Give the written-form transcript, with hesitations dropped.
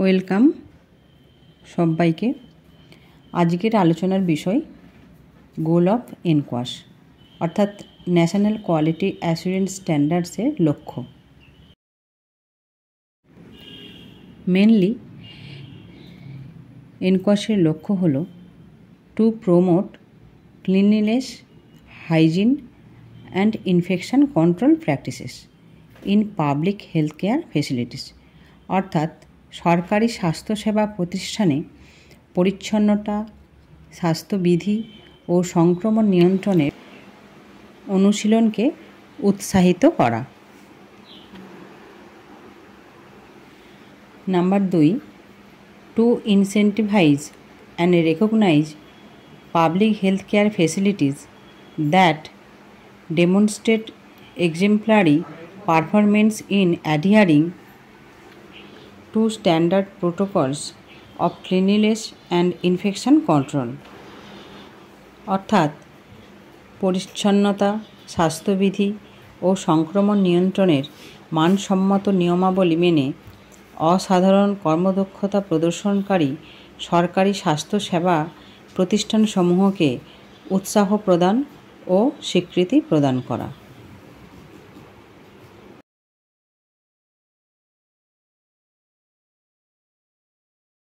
Welcome সবাইকে। আজকের আলোচনার বিষয় গোল অফ এনকোয়াশ অর্থাৎ ন্যাশনাল কোয়ালিটি অ্যাসুরেন্স স্ট্যান্ডার্ডসের লক্ষ্য। মেনলি এনকোয়াশের লক্ষ্য হল to promote cleanliness, hygiene and infection control practices in public health care facilities, অর্থাৎ সরকারি স্বাস্থ্যসেবা প্রতিষ্ঠানে পরিচ্ছন্নতা, স্বাস্থ্যবিধি ও সংক্রমণ নিয়ন্ত্রণের অনুশীলনকে উৎসাহিত করা। Number 2, to incentivise and recognise public health care facilities that demonstrate exemplary performance in adhering to standard protocols of cleanliness and infection control, অর্থাৎ পরিচ্ছন্নতা, স্বাস্থ্যবিধি ও সংক্রমণ নিয়ন্ত্রণের মানসম্মত নিয়মাবলী মেনে অসাধারণ কর্মদক্ষতা প্রদর্শনকারী সরকারি স্বাস্থ্যসেবা প্রতিষ্ঠানসমূহকে উৎসাহ প্রদান ও স্বীকৃতি প্রদান করা।